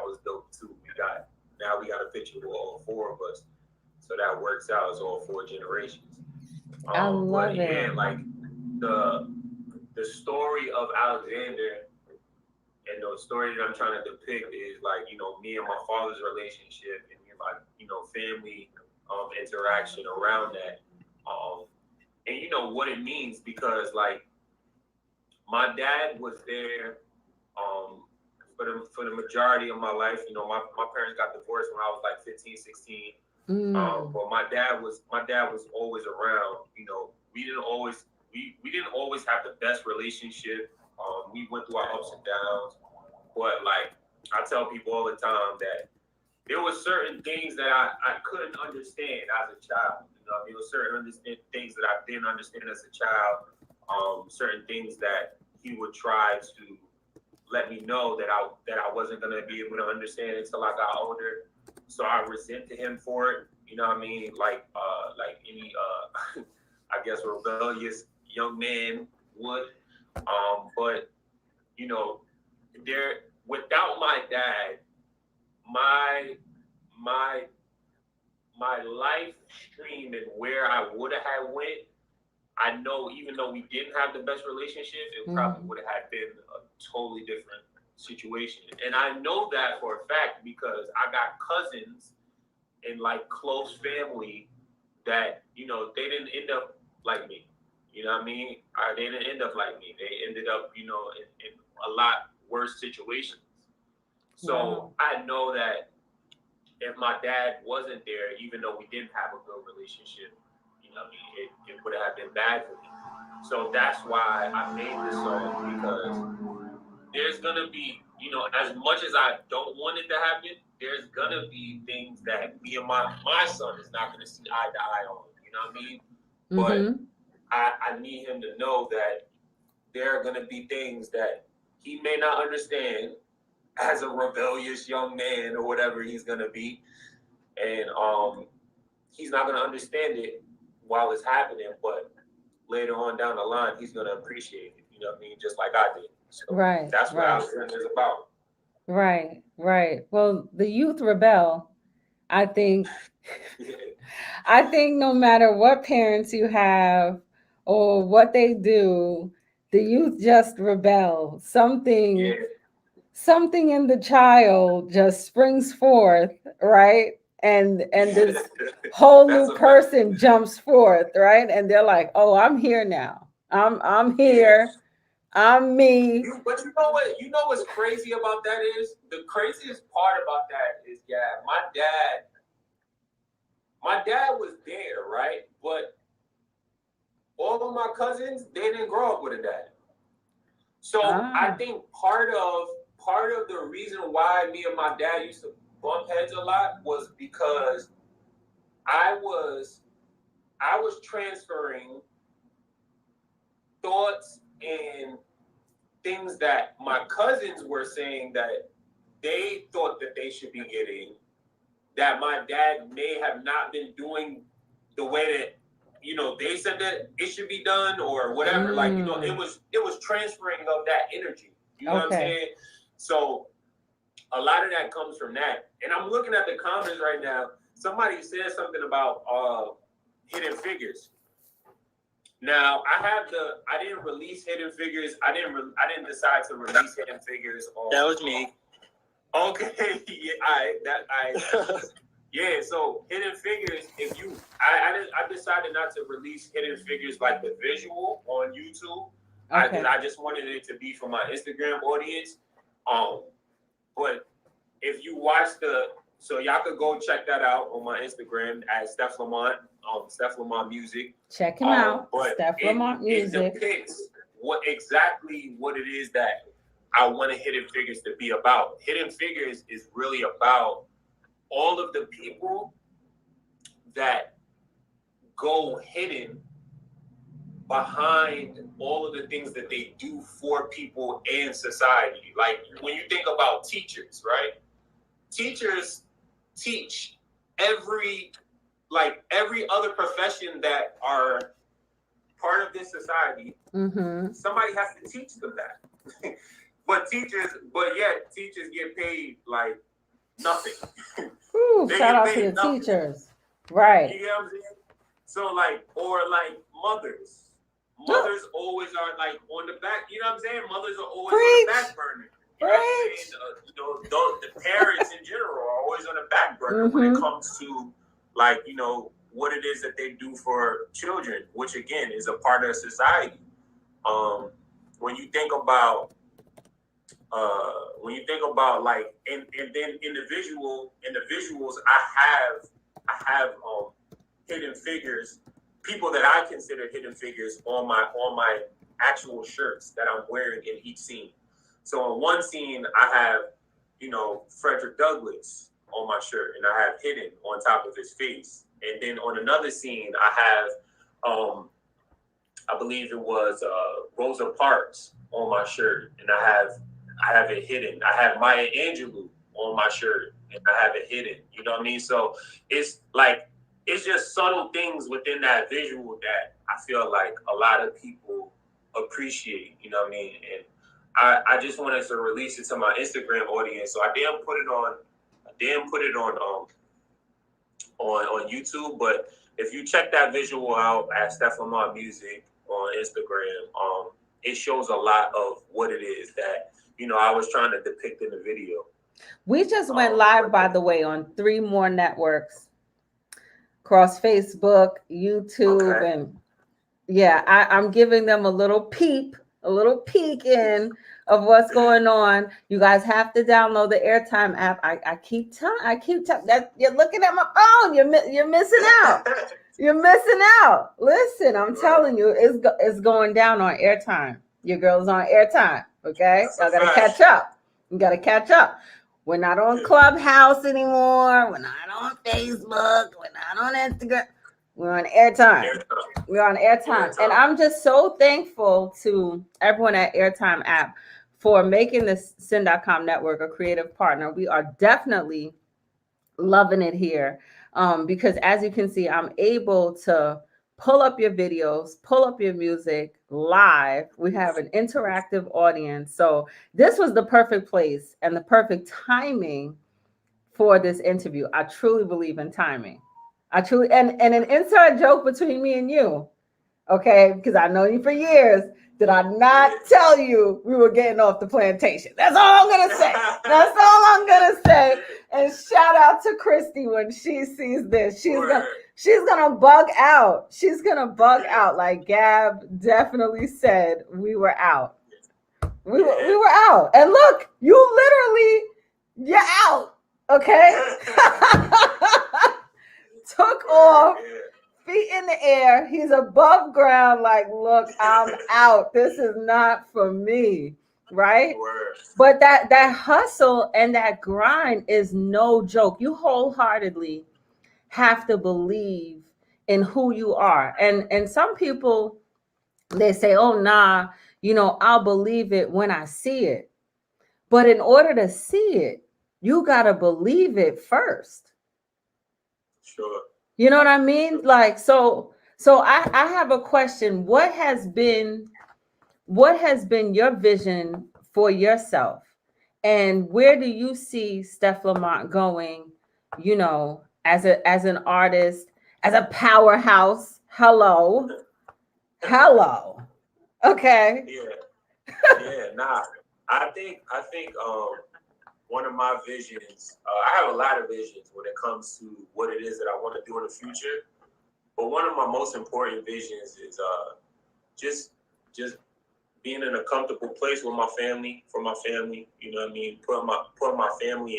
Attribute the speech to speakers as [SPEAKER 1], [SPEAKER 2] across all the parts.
[SPEAKER 1] was dope too. Now we got a picture with all four of us, so that works out as all four generations.
[SPEAKER 2] I
[SPEAKER 1] But
[SPEAKER 2] love
[SPEAKER 1] yeah,
[SPEAKER 2] it.
[SPEAKER 1] like the the story of Alexander and the story that I'm trying to depict is like, me and my father's relationship and like, family interaction around that. Um, and what it means because like my dad was there for the majority of my life. My parents got divorced when I was like 15, 16.
[SPEAKER 2] Mm.
[SPEAKER 1] But my dad was always around. We didn't always have the best relationship. We went through our ups and downs, but like I tell people all the time that there were certain things that I couldn't understand as a child. There were certain things that I didn't understand as a child. Certain things that he would try to let me know that I wasn't gonna be able to understand until I got older. So I resented him for it. You know what I mean? Like any I guess rebellious young man would. But you know, there without my dad, my my my life stream and where I would have had went, I know even though we didn't have the best relationship, it probably
[SPEAKER 2] Mm.
[SPEAKER 1] would have been a totally different situation. And I know that for a fact because I got cousins and like close family that, they didn't end up like me. You know what I mean? They didn't end up like me. They ended up, in a lot worse situations. So
[SPEAKER 2] Wow.
[SPEAKER 1] I know that if my dad wasn't there, even though we didn't have a good relationship, what I mean, it would have been bad for me. So that's why I made this song because there's gonna be, as much as I don't want it to happen, there's gonna be things that me and my son is not gonna see eye to eye on. You know what I mean? But
[SPEAKER 2] Mm-hmm.
[SPEAKER 1] I need him to know that there are gonna be things that he may not understand as a rebellious young man or whatever he's gonna be, and he's not gonna understand it while it's happening, but later on down the line, he's gonna appreciate it. You know what I mean? Just like I did. So
[SPEAKER 2] Right,
[SPEAKER 1] that's what
[SPEAKER 2] right,
[SPEAKER 1] Alexander is about.
[SPEAKER 2] right, right. Well, the youth rebel, I think, I think no matter what parents you have or what they do, the youth just rebel.
[SPEAKER 1] Yeah.
[SPEAKER 2] Something in the child just springs forth, right? And this whole
[SPEAKER 1] That's
[SPEAKER 2] new
[SPEAKER 1] a fact.
[SPEAKER 2] person jumps forth, right? And they're like, "Oh, I'm here now. I'm
[SPEAKER 1] Yeah.
[SPEAKER 2] here. I'm me."
[SPEAKER 1] But you know what? You know what's crazy about that is the craziest part about that is, yeah, my dad was there, right? But all of my cousins, they didn't grow up with a dad. So I
[SPEAKER 2] Ah.
[SPEAKER 1] think part of the reason why me and my dad used to bump heads a lot was because I was I was transferring thoughts and things that my cousins were saying that they thought that they should be getting, that my dad may have not been doing the way that they said that it should be done or whatever. Like, it
[SPEAKER 2] Mm.
[SPEAKER 1] was transferring of that energy. You know what I'm
[SPEAKER 2] Okay.
[SPEAKER 1] saying? So a lot of that comes from that. And I'm looking at the comments right now. Somebody said something about hidden figures. Now I didn't release Hidden Figures. I didn't decide to release Hidden Figures on.
[SPEAKER 3] That was me.
[SPEAKER 1] Okay, yeah, I yeah. So Hidden Figures, if you, I decided not to release Hidden Figures like the visual on YouTube. Because
[SPEAKER 2] Okay.
[SPEAKER 1] I just wanted it to be for my Instagram audience. Um, but if you watch so y'all could go check that out on my Instagram at Steph Lamont, Steph Lamont Music.
[SPEAKER 2] Check him out.
[SPEAKER 1] But
[SPEAKER 2] Steph Lamonte
[SPEAKER 1] it
[SPEAKER 2] Music.
[SPEAKER 1] depicts what it is that I wanted Hidden Figures to be about. Hidden Figures is really about all of the people that go hidden behind all of the things that they do for people and society. Like when you think about teachers, right? Teachers teach every every other profession that are part of this society.
[SPEAKER 2] Mm-hmm.
[SPEAKER 1] Somebody has to teach them that. But yet teachers get paid like nothing.
[SPEAKER 2] Ooh,
[SPEAKER 1] They
[SPEAKER 2] shout
[SPEAKER 1] get
[SPEAKER 2] out to
[SPEAKER 1] paid
[SPEAKER 2] the
[SPEAKER 1] nothing.
[SPEAKER 2] teachers. Right.
[SPEAKER 1] You get what I'm saying? So like, or like mothers. Mothers always are like on the back. You know what I'm saying? Mothers are always on the back burner. You know what I'm saying? The parents in general are always on the back burner when it comes to like, what it is that they do for children, which again is a part of society. When you think about like and then individuals, I have hidden figures, people that I consider hidden figures on my actual shirts that I'm wearing in each scene. So in one scene I have, Frederick Douglass on my shirt, and I have hidden on top of his face. And then on another scene I have I believe it was Rosa Parks on my shirt, and I have it hidden. I have Maya Angelou on my shirt, and I have it hidden. You know what I mean? So it's like it's just subtle things within that visual that I feel like a lot of people appreciate. You know what I mean? And I just wanted to release it to my Instagram audience, so I didn't put it on YouTube, but if you check that visual out at Steph Lamonte Music on Instagram, it shows a lot of what it is that I was trying to depict in the video.
[SPEAKER 2] We just went live, by the way, on 3 more networks across Facebook, YouTube, and yeah, I'm giving them a little peek in of what's going on. You guys have to download the AIRTIME app. I keep telling that you're looking at my phone. You're missing out. You're missing out. Listen, I'm telling you, it's going down on AIRTIME. Your girl's on AIRTIME. Okay, y'all gotta catch up. You gotta catch up. We're not on Clubhouse anymore. We're not on Facebook. We're not on Instagram. We're on AIRTIME. We're on AIRTIME. And I'm just so thankful to everyone at AIRTIME app for making this Syndotcom Network a creative partner. We are definitely loving it here because as you can see, I'm able to pull up your videos, pull up your music live. We have an interactive audience. So this was the perfect place and the perfect timing for this interview. I truly believe in timing. And an inside joke between me and you, okay, because I know you for years. Did I not tell you we were getting off the plantation? That's all I'm gonna say. That's all I'm gonna say. And shout out to Christy when she sees this. She's gonna bug out. She's gonna bug out. Like Gab definitely said, we were out. We were out. And look, you're out. Okay. Took off, feet in the air. He's above ground, like, look, I'm out. This is not for me, right? But that hustle and that grind is no joke. You wholeheartedly have to believe in who you are. And some people, they say, oh, nah, I'll believe it when I see it. But in order to see it, you got to believe it first.
[SPEAKER 1] Sure.
[SPEAKER 2] You know what I mean? Like, so I have a question. What has been your vision for yourself? And where do you see Steph Lamonte going, as an artist, as a powerhouse? Hello. Okay.
[SPEAKER 1] Yeah. Nah. I think one of my visions, I have a lot of visions when it comes to what it is that I want to do in the future. But one of my most important visions is just being in a comfortable place with my family, for my family. You know what I mean? Putting my family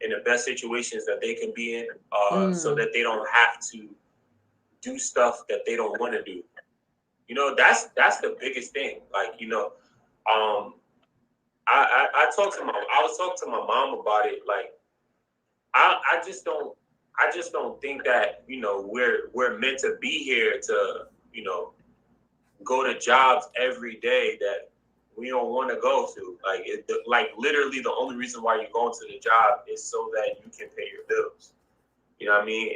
[SPEAKER 1] in the best situations that they can be in, so that they don't have to do stuff that they don't want to do. That's the biggest thing. Like, I was talking to my mom about it. Like, I just don't think that we're meant to be here to go to jobs every day that we don't want to go to. Like literally the only reason why you're going to the job is so that you can pay your bills. You know what I mean?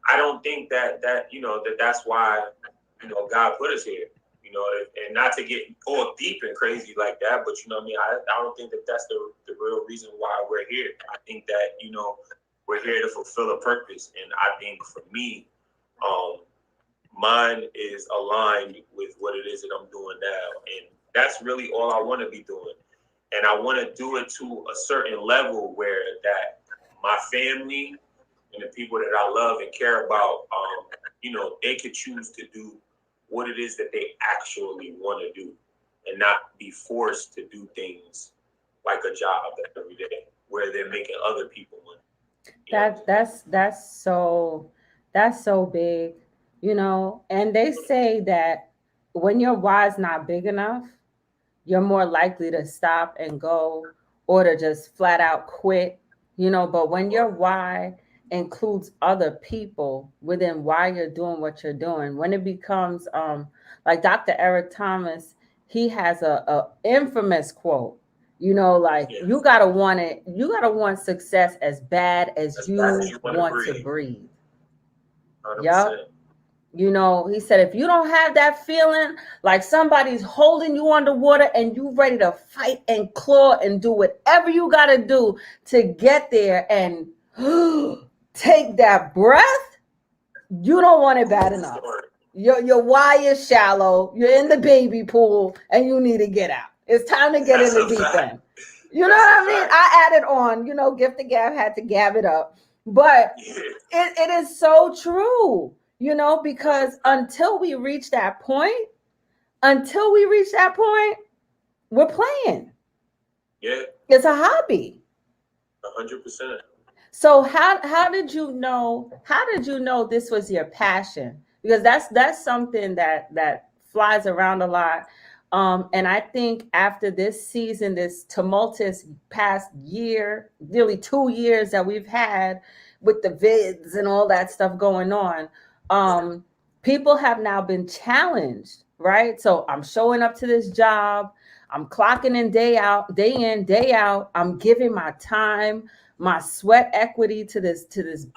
[SPEAKER 1] I don't think that's why God put us here. You know, and not to get all deep and crazy like that, but you know what I mean? I don't think that that's the real reason why we're here. I think that, you know, we're here to fulfill a purpose. And I think for me, mine is aligned with what it is that I'm doing now. And that's really all I want to be doing. And I want to do it to a certain level where that my family and the people that I love and care about, you know, they could choose to do what it is that they actually want to do and not be forced to do things like a job every day where they're making other people money.
[SPEAKER 2] That's so big, you know. And they say that when your why's not big enough, you're more likely to stop and go or to just flat out quit, you know. But when your why includes other people within why you're doing what you're doing, when it becomes like Dr. Eric Thomas, he has a infamous quote, you know, like
[SPEAKER 1] Yeah.
[SPEAKER 2] you gotta want success as bad as
[SPEAKER 1] As bad as
[SPEAKER 2] you
[SPEAKER 1] you want to
[SPEAKER 2] want to
[SPEAKER 1] breathe.
[SPEAKER 2] breathe.
[SPEAKER 1] 100%.
[SPEAKER 2] Yep. You know, he said, if you don't have that feeling like somebody's holding you underwater and you ready to fight and claw and do whatever you got to do to get there and take that breath, you don't want it bad enough. Your why is shallow. You're in the baby pool and you need to get out. It's time to get in the deep end. You know what I mean? I added on, you know, Gift the Gab had to gab it up. But it is so true, you know, because until we reach that point, we're playing.
[SPEAKER 1] Yeah.
[SPEAKER 2] It's a hobby.
[SPEAKER 1] 100%.
[SPEAKER 2] So how did you know? How did you know this was your passion? Because that's something that flies around a lot. And I think after this season, this tumultuous past year, nearly 2 years that we've had with the vids and all that stuff going on, people have now been challenged, right? So I'm showing up to this job, I'm clocking in day in, day out. I'm giving my time, my sweat equity to this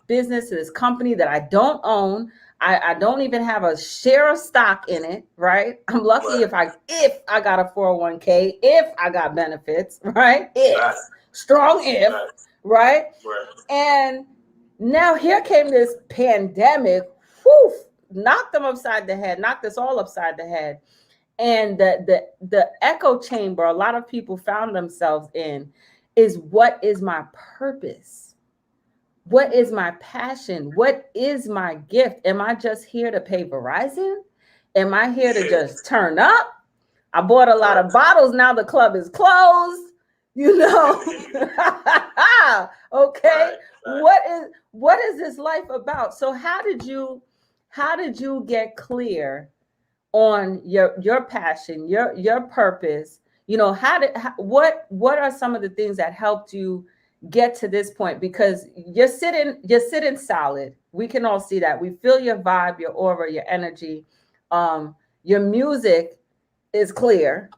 [SPEAKER 2] business, to this company that I don't own. I don't even have a share of stock in it, right? I'm lucky if I got a 401k, if I got benefits, right? If strong if, right? And now here came this pandemic, whew, knocked them upside the head, knocked us all upside the head. And the echo chamber a lot of people found themselves in is, what is my purpose? What is my passion? What is my gift? Am I just here to pay Verizon? Am I here to just turn up? I bought a lot of bottles. Now the club is closed. You know. Okay. What is this life about? So how did you get clear on your passion, your purpose? You know, what are some of the things that helped you get to this point? Because you're sitting solid. We can all see that. We feel your vibe, your aura, your energy. Your music is clear,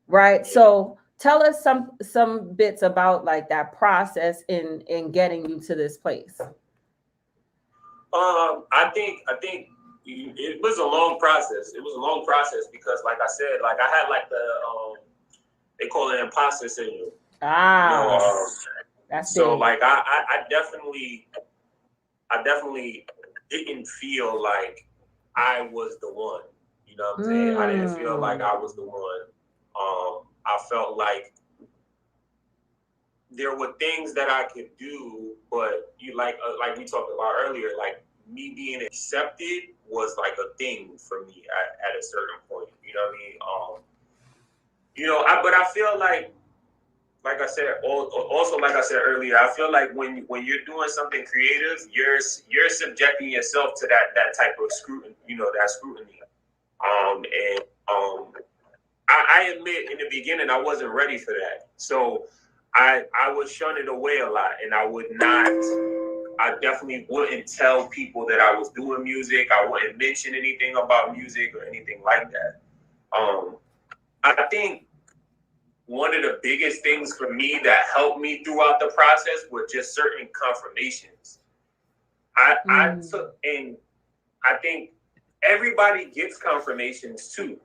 [SPEAKER 2] right? So tell us some bits about like that process in getting you to this place.
[SPEAKER 1] I think it was a long process. It was a long process because, like I said, like I had like the they call it imposter syndrome.
[SPEAKER 2] That's
[SPEAKER 1] so
[SPEAKER 2] big.
[SPEAKER 1] Like I definitely didn't feel like I was the one. You know what I'm saying? I didn't feel like I was the one. I felt like there were things that I could do, but you like we talked about earlier, like me being accepted was like a thing for me at a certain point. You know what I mean? But I feel like I said, also like I said earlier, I feel like when you're doing something creative, you're subjecting yourself to that type of scrutiny. You know, that scrutiny. I admit in the beginning I wasn't ready for that, so I would shun it away a lot, and I definitely wouldn't tell people that I was doing music. I wouldn't mention anything about music or anything like that. I think one of the biggest things for me that helped me throughout the process were just certain confirmations. I took, and I think everybody gets confirmations too.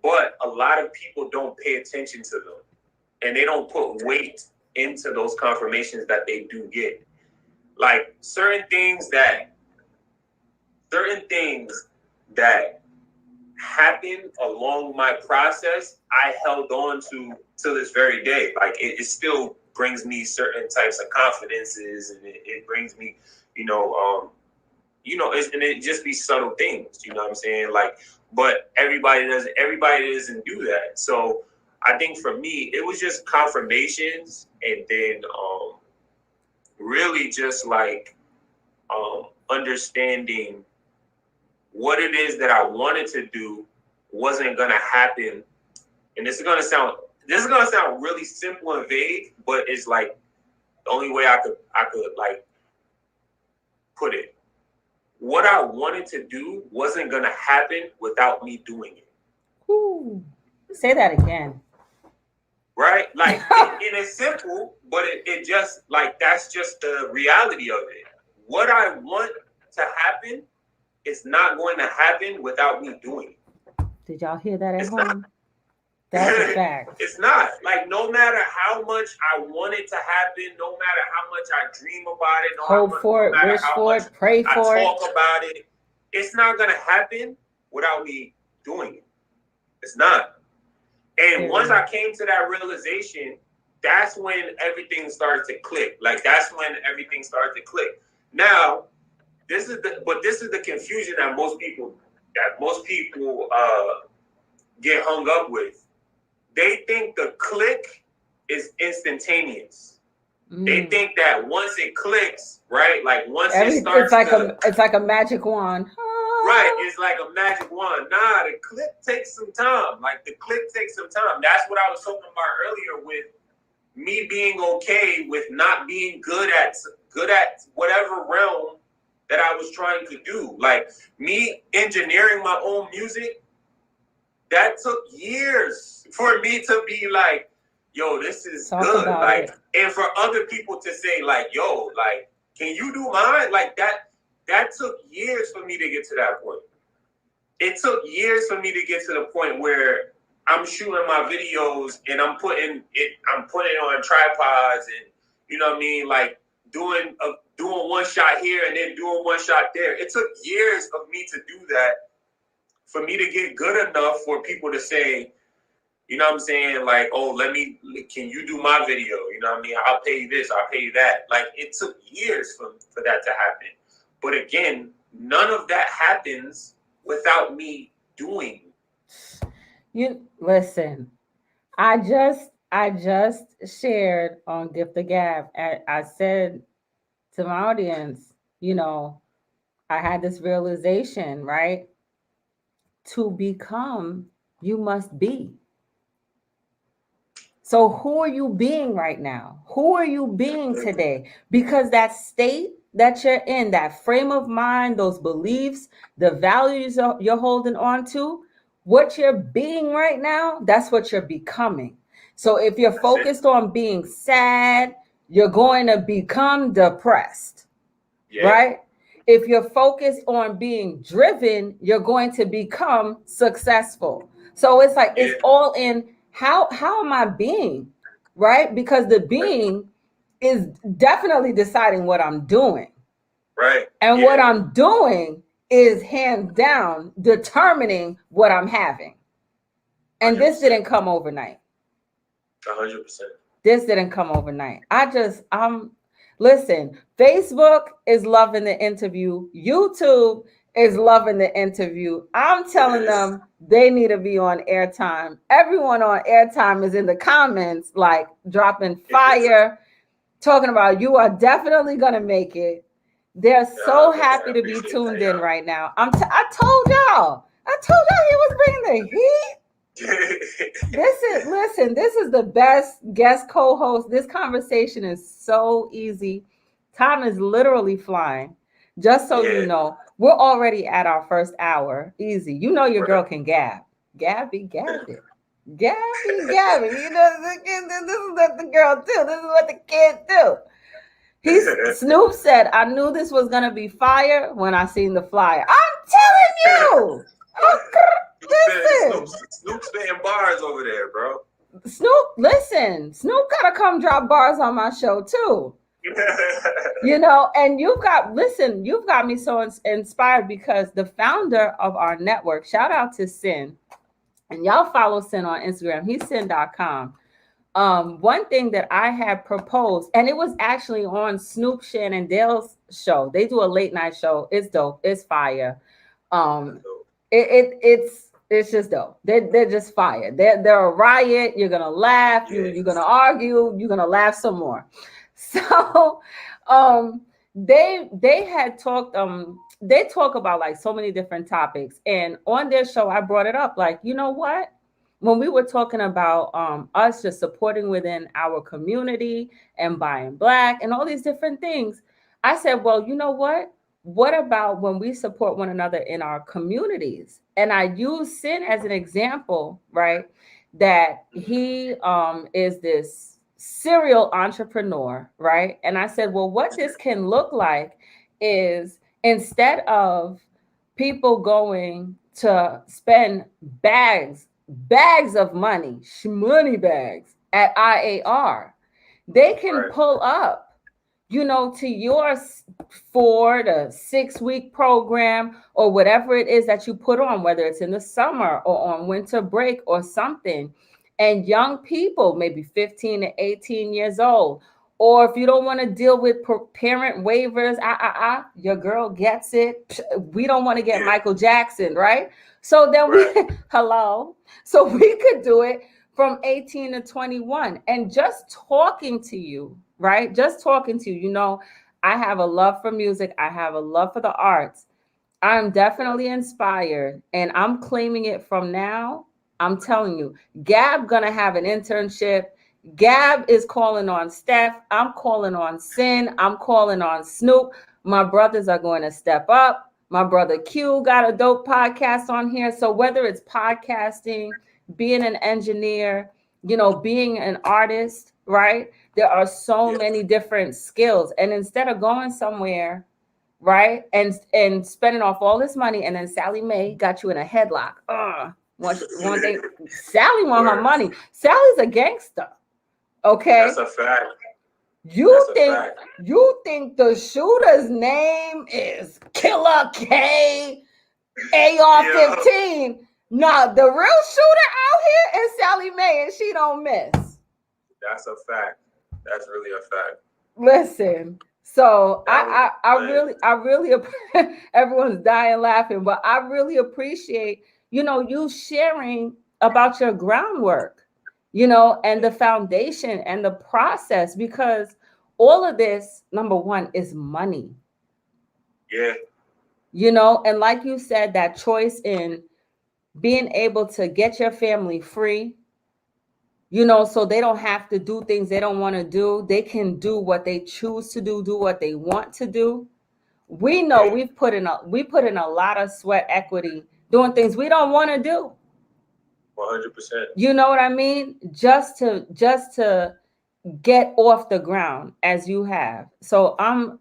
[SPEAKER 1] but a lot of people don't pay attention to them, and they don't put weight into those confirmations that they do get. Like certain things that happened along my process, I held on to this very day. Like it still brings me certain types of confidences, and it brings me, and it just be subtle things. You know what I'm saying? Like, but everybody doesn't do that. So I think for me, it was just confirmations, and then really just like understanding what it is that I wanted to do wasn't gonna happen. And this is gonna sound really simple and vague, but it's like the only way I could like put it. What I wanted to do wasn't gonna happen without me doing it.
[SPEAKER 2] Ooh, say that again.
[SPEAKER 1] Right? Like it is simple, but it just like that's just the reality of it. What I want to happen, it's not going to happen without me doing it.
[SPEAKER 2] Did y'all hear that at
[SPEAKER 1] it's
[SPEAKER 2] home?
[SPEAKER 1] Not.
[SPEAKER 2] That's a fact.
[SPEAKER 1] It's not. Like, no matter how much I want it to happen, no matter how much I dream about it,
[SPEAKER 2] hope for it, wish for it, pray for it,
[SPEAKER 1] talk about it, it's not going to happen without me doing it. It's not. And once I came to that realization, that's when everything started to click. Like, that's when everything started to click. Now, this is the confusion that most people get hung up with. They think the click is instantaneous. They think that once it clicks, right? Like once it starts,
[SPEAKER 2] it's like a magic wand.
[SPEAKER 1] Right, it's like a magic wand. Nah, the click takes some time. Like the click takes some time. That's what I was talking about earlier with me being okay with not being good at whatever realm that I was trying to do. Like me engineering my own music, that took years for me to be like, yo, this is good. Like, and for other people to say like, yo, like, can you do mine? Like that took years for me to get to that point. It took years for me to get to the point where I'm shooting my videos and I'm putting it on tripods and you know what I mean, like doing one shot here and then doing one shot there. It took years of me to do that for me to get good enough for people to say, you know what I'm saying, like, oh, can you do my video? You know what I mean? I'll pay you this, I'll pay you that. Like it took years for that to happen. But again, none of that happens without me doing.
[SPEAKER 2] You listen. I just shared on Gift of Gab. I said to my audience, I had this realization, right? To become, you must be. So who are you being right now? Who are you being today? Because that state that you're in, that frame of mind, those beliefs, the values you're holding on to, what you're being right now, that's what you're becoming. So if you're focused on being sad, you're going to become depressed, right? If you're focused on being driven, you're going to become successful. So it's like, it's all in how am I being, right? Because the being is definitely deciding what I'm doing.
[SPEAKER 1] Right.
[SPEAKER 2] And what I'm doing is hands down determining what I'm having. And 100%. This didn't come overnight.
[SPEAKER 1] 100%.
[SPEAKER 2] This didn't come overnight. Listen, Facebook is loving the interview. YouTube is loving the interview. I'm telling them they need to be on AIRTIME. Everyone on AIRTIME is in the comments, like dropping fire, talking about you are definitely going to make it. They're so happy to be tuned in right now. I told y'all he was bringing the heat. This is the best guest co-host. This conversation is so easy. Time is literally flying. Just so you know, we're already at our first hour. Easy. You know your girl can gab. Gabby gabbing. Gabby gabbing. You know, this is what the girl do. This is what the kid do. Snoop said, I knew this was going to be fire when I seen the flyer. I'm telling you. Listen,
[SPEAKER 1] Snoop's spitting bars over there, bro.
[SPEAKER 2] Snoop gotta come drop bars on my show too. And you've got me so inspired because the founder of our network, shout out to Sin, and y'all follow Sin on Instagram. He's Syndotcom. One thing that I had proposed, and it was actually on Snoop Shannon Dale's show. They do a late night show. It's dope. It's fire. It's just dope. They're just fire. They're a riot. You're gonna laugh. You're gonna argue. You're gonna laugh some more. So, they had talked. They talk about like so many different topics, and on their show, I brought it up. Like, you know what? When we were talking about us just supporting within our community and buying black and all these different things, I said, well, you know what? What about when we support one another in our communities? And I use Sin as an example, right? That he is this serial entrepreneur, right? And I said, well, what this can look like is instead of people going to spend bags of money bags at IAR, they can pull up to your 4 to 6 week program or whatever it is that you put on, whether it's in the summer or on winter break or something. And young people, maybe 15 to 18 years old, or if you don't want to deal with parent waivers, your girl gets it. We don't want to get Michael Jackson, right? So then so we could do it from 18 to 21. And just talking to you, right? Just talking to you, I have a love for music. I have a love for the arts. I'm definitely inspired, and I'm claiming it from now. I'm telling you, Gab gonna have an internship. Gab is calling on Steph. I'm calling on Sin. I'm calling on Snoop. My brothers are going to step up. My brother Q got a dope podcast on here. So whether it's podcasting, being an engineer, being an artist, right? There are so many different skills. And instead of going somewhere, right, and spending off all this money, and then Sally Mae got you in a headlock. One thing, Sally want her money. Sally's a gangster. Okay.
[SPEAKER 1] That's a fact.
[SPEAKER 2] You think the shooter's name is Killer K AR-15? No, the real shooter out here is Sally Mae, and she don't miss.
[SPEAKER 1] That's a fact. That's really a fact.
[SPEAKER 2] Listen. So I really everyone's dying laughing, but I really appreciate you sharing about your groundwork, and the foundation and the process, because all of this, number one, is money.
[SPEAKER 1] Yeah.
[SPEAKER 2] And like you said, that choice in being able to get your family free, so they don't have to do things they don't want to do. They can do what they choose to do what they want to do. We know we put in a lot of sweat equity doing things we don't want to do.
[SPEAKER 1] 100%.
[SPEAKER 2] You know what I mean? Just to get off the ground as you have. So I'm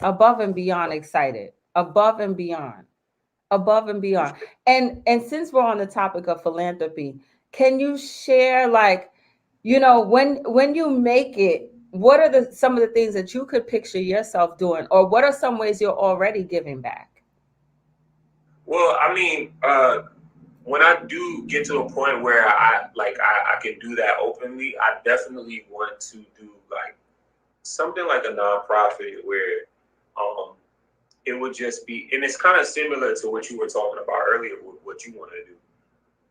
[SPEAKER 2] above and beyond excited. Above and beyond. And since we're on the topic of philanthropy, can you share, like, when you make it, what are some of the things that you could picture yourself doing, or what are some ways you're already giving back?
[SPEAKER 1] Well, I mean, when I do get to a point where I can do that openly, I definitely want to do like something like a nonprofit where it would just be, and it's kind of similar to what you were talking about earlier with what you want to do.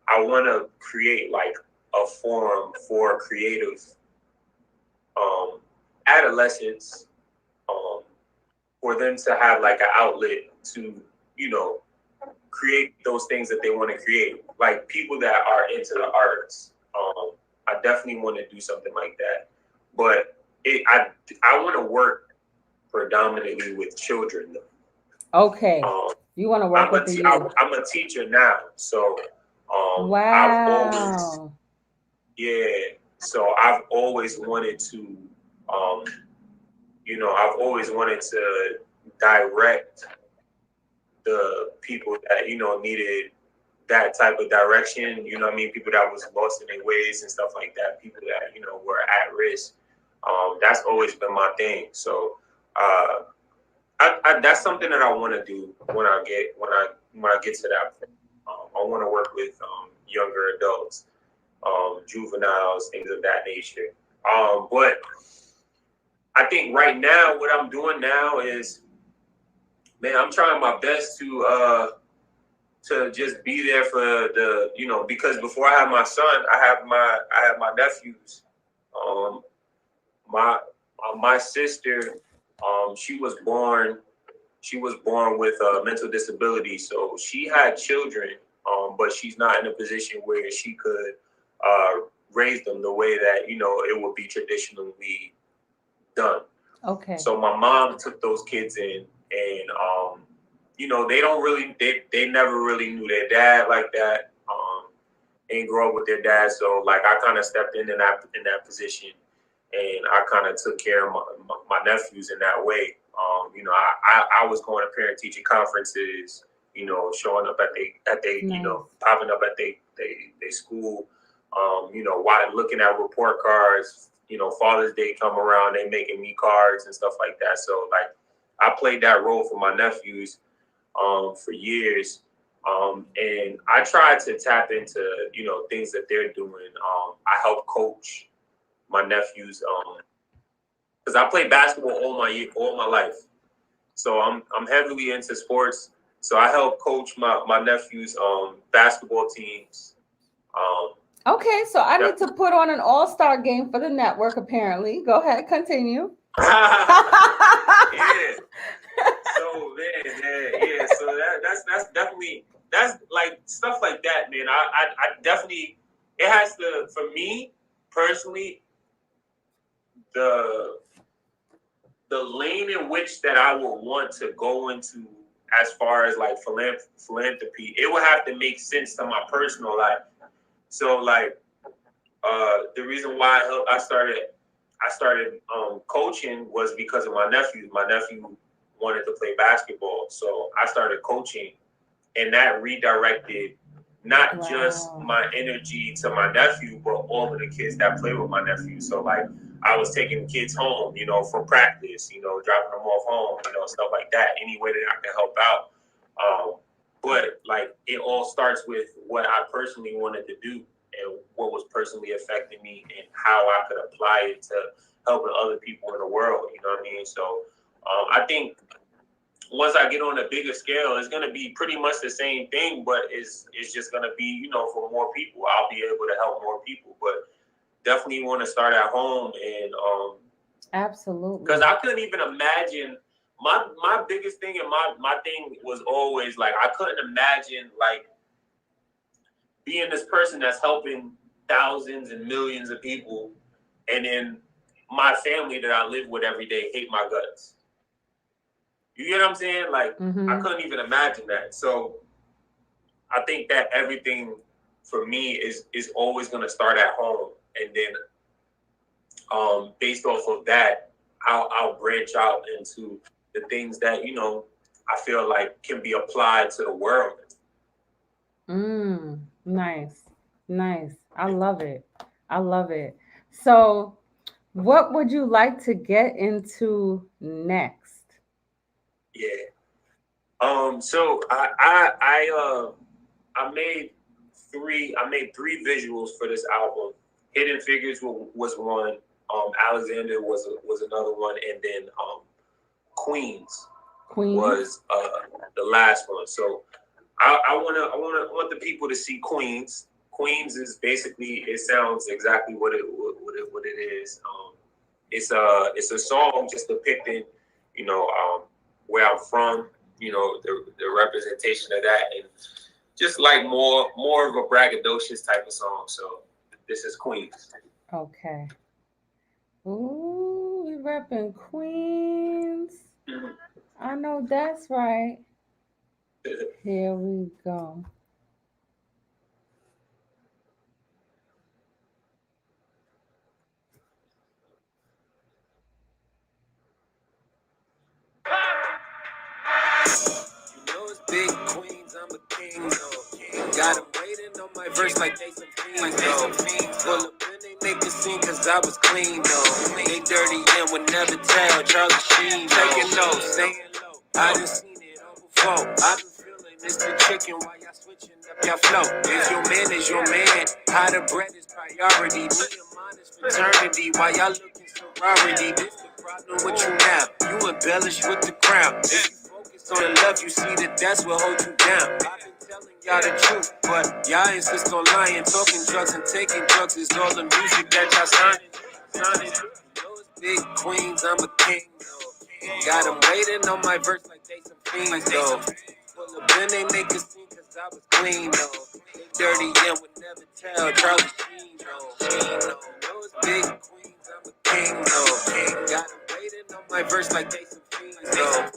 [SPEAKER 1] I want to create like a forum for creative adolescents, for them to have like an outlet to, create those things that they want to create. Like people that are into the arts. I definitely want to do something like that. But I want to work predominantly with children though.
[SPEAKER 2] Okay. You want to work with the youth.
[SPEAKER 1] I'm a teacher now, so
[SPEAKER 2] wow.
[SPEAKER 1] So I've always wanted to, I've always wanted to direct the people that needed that type of direction. You know what I mean? People that was lost in their ways and stuff like that. People that were at risk. That's always been my thing. So that's something that I want to do when I get to that point. I want to work with younger adults, juveniles, things of that nature. But I think right now, what I'm doing now is, man, I'm trying my best to just be there for because before I have my son, I have my nephews. My sister, she was born with a mental disability, so she had children, but she's not in a position where she could raise them the way that it would be traditionally done.
[SPEAKER 2] Okay.
[SPEAKER 1] So my mom took those kids in, and they don't really, they never really knew their dad like that. Ain't grow up with their dad, so like I kind of stepped in that position, and I kind of took care of my nephews in that way. I was going to parent teacher conferences, showing up at they
[SPEAKER 2] Nice.
[SPEAKER 1] popping up at they school, while looking at report cards. Father's Day come around, they making me cards and stuff like that. So like I played that role for my nephews for years. And I try to tap into, things that they're doing. I help coach my nephews because I played basketball all my life. So I'm heavily into sports. So I help coach my nephews basketball teams.
[SPEAKER 2] Okay, so I need to put on an all-star game for the network, apparently. Go ahead, continue.
[SPEAKER 1] Yeah. So yeah. So that's definitely, that's like stuff like that, man. I definitely, it has to, for me personally, the lane in which that I would want to go into as far as like philanthropy, it would have to make sense to my personal life. So like the reason why I started coaching was because of my nephew. My nephew wanted to play basketball, so I started coaching, and that redirected not just my energy to my nephew, but all of the kids that play with my nephew. So like I was taking kids home, from practice, dropping them off home, stuff like that, any way that I can help out. But like it all starts with what I personally wanted to do and what was personally affecting me and how I could apply it to helping other people in the world. You know what I mean? So I think once I get on a bigger scale, it's gonna be pretty much the same thing, but it's just gonna be, for more people. I'll be able to help more people, but definitely want to start at home and
[SPEAKER 2] absolutely,
[SPEAKER 1] because I couldn't even imagine. My biggest thing and my thing was always like I couldn't imagine like being this person that's helping thousands and millions of people, and then my family that I live with every day hate my guts. You get what I'm saying? Like I couldn't even imagine that. So I think that everything for me is always going to start at home, and then based off of that, I'll branch out into the things that I feel like can be applied to the world.
[SPEAKER 2] Nice. I love it. So, what would you like to get into next?
[SPEAKER 1] Yeah. So I made three visuals for this album. Hidden Figures was one. Alexander was another one, and then Queens was the last one. So I want the people to see Queens. Queens is basically, it sounds exactly what it is. It's a song just depicting, where I'm from, the representation of that, and just like more of a braggadocious type of song. So this is Queens.
[SPEAKER 2] Okay. Ooh, we repping Queens.
[SPEAKER 1] Mm-hmm.
[SPEAKER 2] I know that's right. Here we go.
[SPEAKER 1] You know it's big Queens, I'm a king, though.
[SPEAKER 3] Got them waiting on my verse like they some fiends, though. Pull up and they make a scene cause I was clean, though. They dirty and would never tell. Charlie Sheen, taking notes, saying low. I done seen it all before. I been feeling it's the chicken while y'all switching up y'all flow. Is your man, is your man. How the bread is priority. Me and mine is fraternity. While y'all looking sorority. This the problem with you now. You embellish with the crown. If you focus on the love, you see that that's what holds you down. I've been telling y'all the truth, but y'all insist on lying. Talking drugs and taking drugs is all the music that y'all signing. Those big queens, I'm a king, though. Got them waiting on my verse like they some fiends, though. Pull up and they make a scene cause I was clean, though. They dirty and would never tell. Charlie Sheen, though. Those big queens, I'm a king, though. Got them waiting on my verse like they some fiends, though.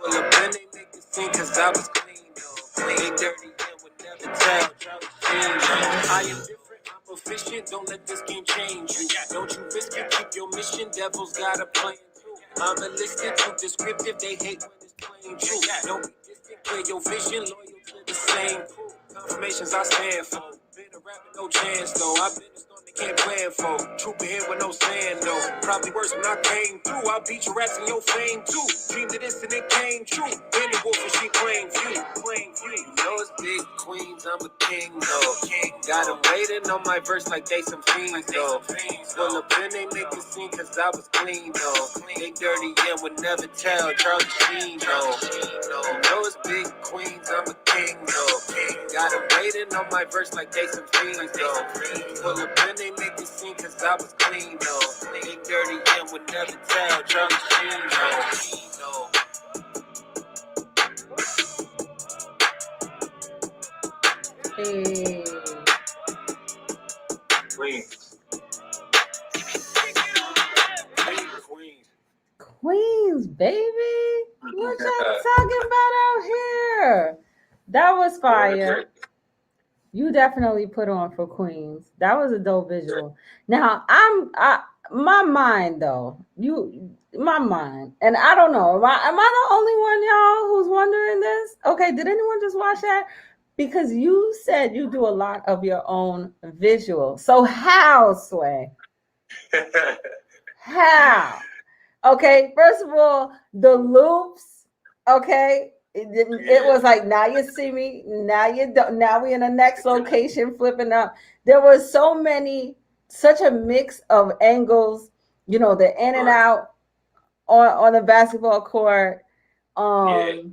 [SPEAKER 3] Pull up and they make a scene cause I was clean, though. They dirty and would never tell. Charlie Sheen, though. I am different, I'm efficient, don't let this game change you. Don't you risk it, keep your mission, devils got a plan too. I'm enlisted, too descriptive, they hate when it's plain true. Don't be distant, clear your vision, loyal to the same crew. Confirmations I stand for. Been a rapper, no chance though. I've been a storm they can't plan for. Trooper here with no sand though. Probably worse when I came through. I'll beat your raps in your fame too. Dreamed of this and it came true. Benny Wolf and she claimed you. You know it's big queens, I'm a king though. Got them waiting on my verse like they some fiends though. Pull up and they make a scene cause I was clean though. They dirty and would never tell. Charlie Sheen though. You know it's big queens, I'm a king though. Got them waiting on my verse like they some fiends though. Pull up and they make a scene cause I was clean though. They dirty and would never tell. Charlie Sheen though.
[SPEAKER 2] Hey.
[SPEAKER 1] Queens.
[SPEAKER 2] Queens, baby. What y'all talking about out here? That was fire. You definitely put on for Queens. That was a dope visual. Now my mind though. My mind. And I don't know. Am I the only one, y'all, who's wondering this? Okay, did anyone just watch that? Because you said you do a lot of your own visual. So how, Sway? How? Okay, first of all, the loops, okay, it was like, now you see me, now you don't, now we in the next location flipping up. There was such a mix of angles, you know, the in and out on the basketball court, the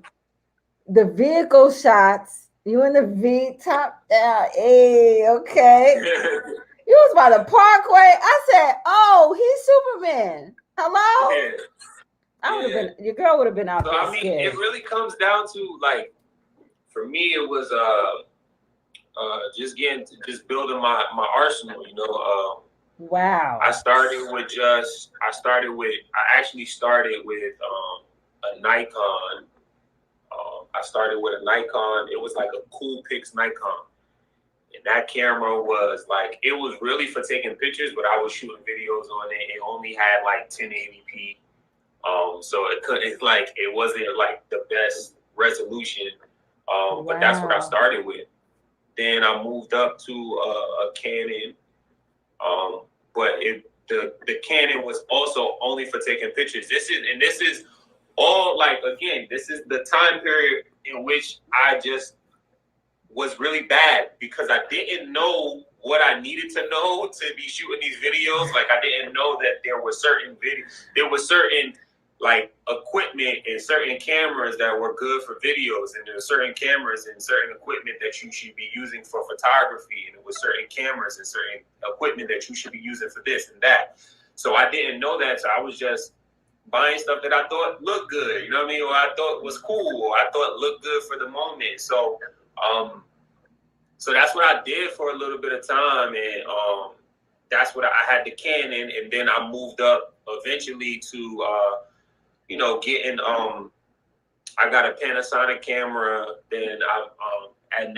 [SPEAKER 2] vehicle shots, you in the V top down, hey, okay. You was by the parkway. I said, oh, he's Superman. Hello?
[SPEAKER 1] Yeah.
[SPEAKER 2] I would have been, your girl would have been out there.
[SPEAKER 1] I mean,
[SPEAKER 2] scared.
[SPEAKER 1] it really comes down to, like, for me, it was just building my arsenal, you know.
[SPEAKER 2] Wow.
[SPEAKER 1] I actually started with a Nikon. I started with a Nikon. It was like a Coolpix Nikon. And that camera was like, it was really for taking pictures, but I was shooting videos on it. It only had like 1080p. So it wasn't like the best resolution. But that's what I started with. Then I moved up to a Canon. But the Canon was also only for taking pictures. This is all, like, again, this is the time period in which I just was really bad because I didn't know what I needed to know to be shooting these videos. Like, I didn't know that there was certain like equipment and certain cameras that were good for videos, and there were certain cameras and certain equipment that you should be using for photography, and there was certain cameras and certain equipment that you should be using for this and that. So I didn't know that, so I was just buying stuff that I thought looked good, you know what I mean, or I thought was cool, or I thought looked good for the moment. So so that's what I did for a little bit of time, and that's what I had the Canon, and then I moved up eventually to getting I got a Panasonic camera, then and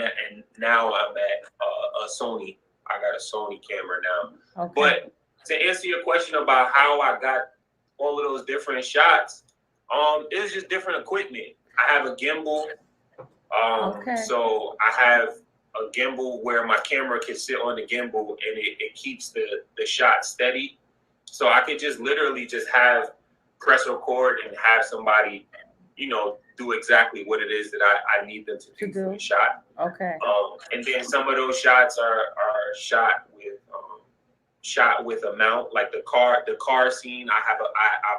[SPEAKER 1] now I'm at a Sony. I got a Sony camera now. Okay. But to answer your question about how I got all of those different shots, it's just different equipment. I have a gimbal. So I have a gimbal where my camera can sit on the gimbal and it keeps the shot steady. So I could just literally just press record and have somebody, do exactly what it is that I need them to do for the shot.
[SPEAKER 2] Okay.
[SPEAKER 1] And then some of those shots are shot with a mount, like the car scene. I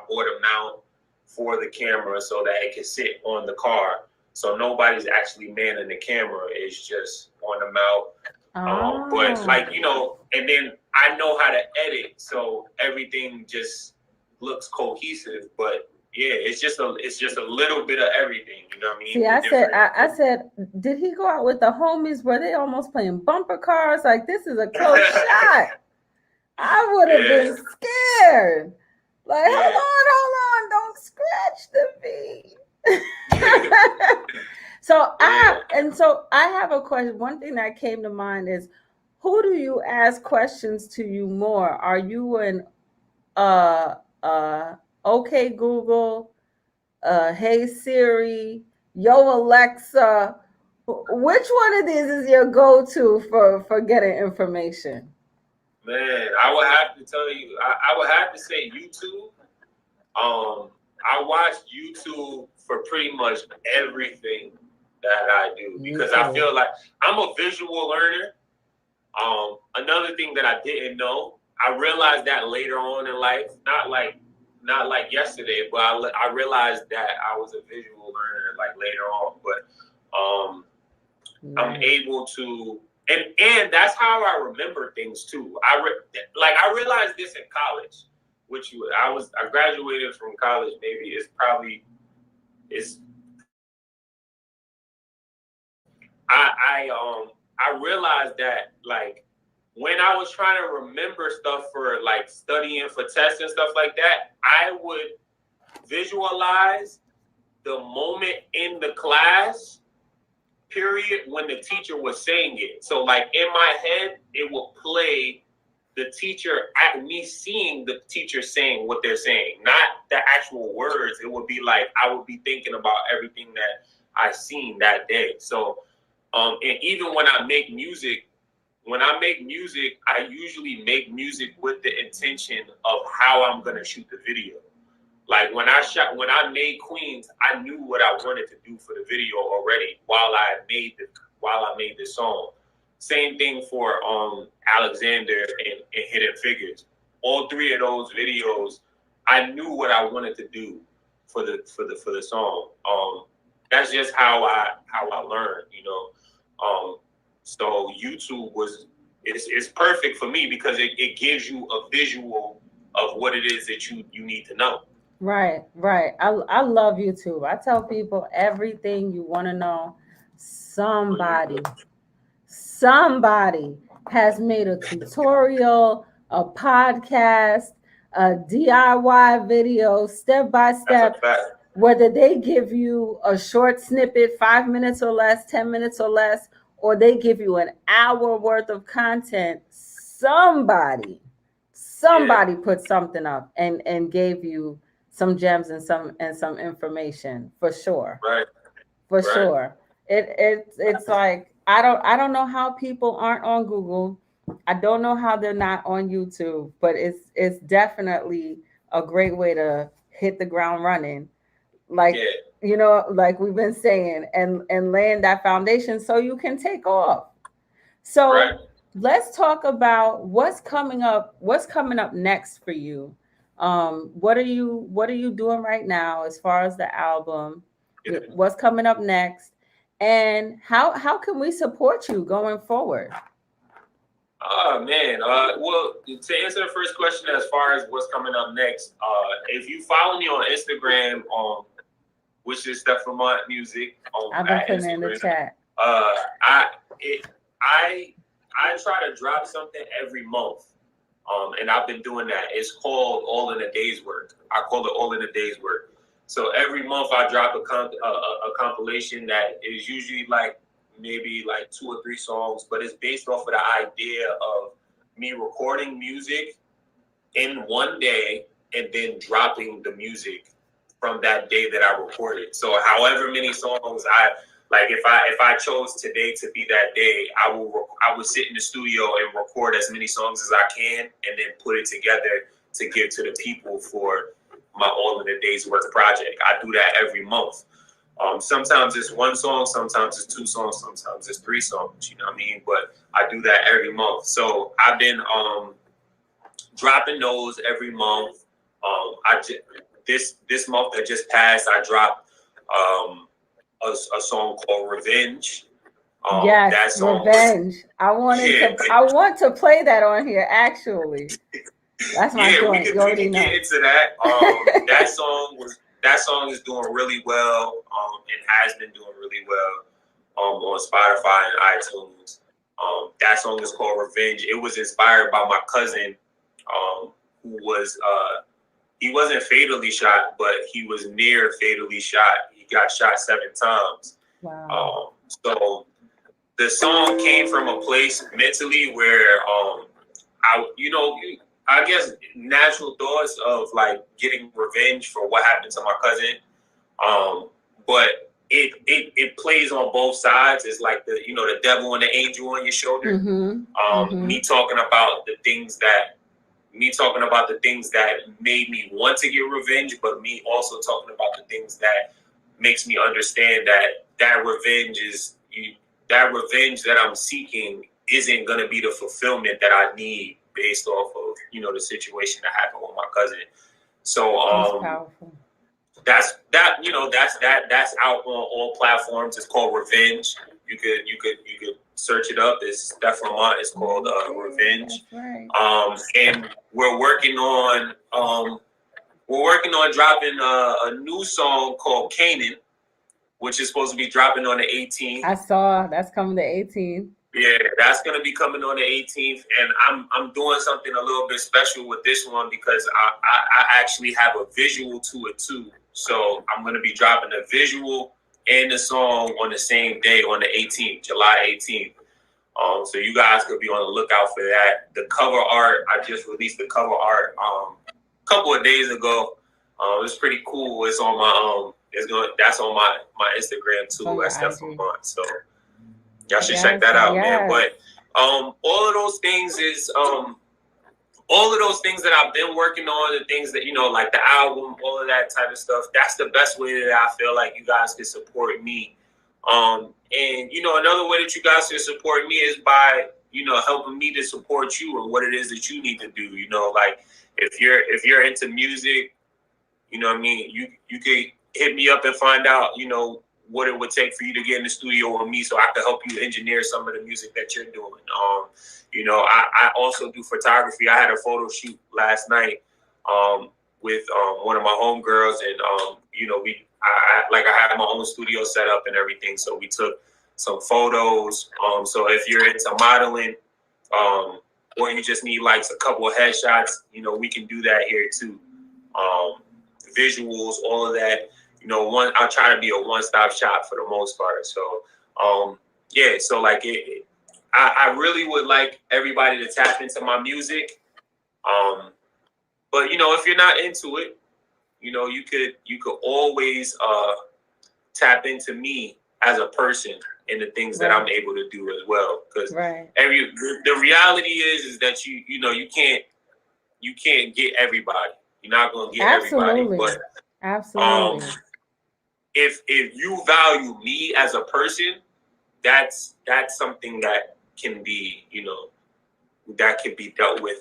[SPEAKER 1] bought a mount for the camera so that it can sit on the car. So nobody's actually manning the camera. It's just on the mount. But and then I know how to edit, so everything just looks cohesive. But yeah, it's just a little bit of everything. You know what I mean?
[SPEAKER 2] See, I said, did he go out with the homies? Were they almost playing bumper cars? Like, this is a close shot. I would have been scared. Like, hold on, don't scratch the beat. So I have a question. One thing that came to mind is, who do you ask questions to you more? Are you an okay Google, hey Siri, yo Alexa? Which one of these is your go-to for getting information?
[SPEAKER 1] Man, I would have to tell you, I would have to say YouTube. I watch YouTube for pretty much everything that I do because I feel like I'm a visual learner. Another thing that I didn't know, I realized that later on in life, not like yesterday, but I realized that I was a visual learner like later on. But I'm able to, and that's how I remember things too. I realized this in college, I graduated from college. Maybe I realized that like when I was trying to remember stuff for like studying for tests and stuff like that, I would visualize the moment in the class period when the teacher was saying it. So like in my head, it will play the teacher at me seeing the teacher saying what they're saying, not the actual words. It would be like I would be thinking about everything that I seen that day. So and even when I make music, I usually make music with the intention of how I'm gonna shoot the video. Like when I made Queens, I knew what I wanted to do for the video already while I made the song. Same thing for Alexander and Hidden Figures. All three of those videos, I knew what I wanted to do for the song. That's just how I learned, So YouTube it's perfect for me because it gives you a visual of what it is that you need to know.
[SPEAKER 2] Right. I love YouTube. I tell people everything you want to know. Somebody has made a tutorial, a podcast, a DIY video, step by step. Whether they give you a short snippet, 5 minutes or less, 10 minutes or less, or they give you an hour worth of content, somebody put something up and gave you some gems and some information for sure.
[SPEAKER 1] Right.
[SPEAKER 2] For sure. It's like I don't know how people aren't on Google. I don't know how they're not on YouTube, but it's definitely a great way to hit the ground running. Like like we've been saying, and laying that foundation so you can take off. So let's talk about what's coming up next for you. What are you doing right now as far as the album? What's coming up next? And how can we support you going forward?
[SPEAKER 1] Oh man. Well, to answer the first question as far as what's coming up next, if you follow me on Instagram, which is Steph Lamonte Music.
[SPEAKER 2] I've been putting it in the chat.
[SPEAKER 1] I try to drop something every month. And I've been doing that. It's called All in a Day's Work. I call it All in a Day's Work. So every month I drop a compilation that is usually like maybe like 2 or 3 songs, but it's based off of the idea of me recording music in one day and then dropping the music from that day that I recorded. So however many songs Like if I chose today to be that day, I would sit in the studio and record as many songs as I can, and then put it together to give to the people for my all in a day's work project. I do that every month. Sometimes it's one song, sometimes it's two songs, sometimes it's three songs. You know what I mean? But I do that every month. So I've been dropping those every month. This month that just passed, I dropped a song called Revenge.
[SPEAKER 2] Yes,
[SPEAKER 1] that song
[SPEAKER 2] Revenge. I want to play that on here actually. That's my
[SPEAKER 1] yeah,
[SPEAKER 2] joint. You already know.
[SPEAKER 1] Get into that. That song is doing really well. And has been doing really well. On Spotify and iTunes. That song is called Revenge. It was inspired by my cousin, who was he wasn't fatally shot, but he was near fatally shot. He got shot 7 times.
[SPEAKER 2] Wow.
[SPEAKER 1] So the song came from a place mentally where I guess natural thoughts of like getting revenge for what happened to my cousin. But it plays on both sides. It's like the devil and the angel on your shoulder. Me talking about the things that made me want to get revenge, but me also talking about the things that makes me understand that revenge that I'm seeking isn't going to be the fulfillment that I need based off of the situation that happened with my cousin. So
[SPEAKER 2] That's powerful.
[SPEAKER 1] That's out on all platforms. It's called Revenge. You could search it up. It's Steph Lamonte. It's called Revenge.
[SPEAKER 2] Right.
[SPEAKER 1] And we're working on dropping a new song called Canaan, which is supposed to be dropping on the 18th.
[SPEAKER 2] I saw that's coming the 18th.
[SPEAKER 1] Yeah, that's gonna be coming on the 18th, and I'm doing something a little bit special with this one because I actually have a visual to it too. So I'm gonna be dropping the visual and the song on the same day on the 18th, July 18th. So you guys could be on the lookout for that. The cover art, I just released the cover art a couple of days ago. It's pretty cool. It's on my that's on my Instagram too at Steph Lamonte. So y'all should check that out, man. But all of those things that I've been working on, the things that like the album, all of that type of stuff. That's the best way that I feel like you guys can support me. And another way that you guys can support me is by helping me to support you and what it is that you need to do. Like if you're into music, what I mean, you can hit me up and find out what it would take for you to get in the studio with me so I can help you engineer some of the music that you're doing. I also do photography. I had a photo shoot last night with one of my homegirls, and I had my own studio set up and everything, so we took some photos. So if you're into modeling, or you just need like a couple of headshots, we can do that here too. Visuals, all of that. I try to be a one-stop shop for the most part. So, so like I really would like everybody to tap into my music. But if you're not into it, you could always tap into me as a person and the things that I'm able to do as well. Because the reality is that you can't get everybody. You're not gonna get everybody. But
[SPEAKER 2] absolutely.
[SPEAKER 1] If you value me as a person, that's something that can be that can be dealt with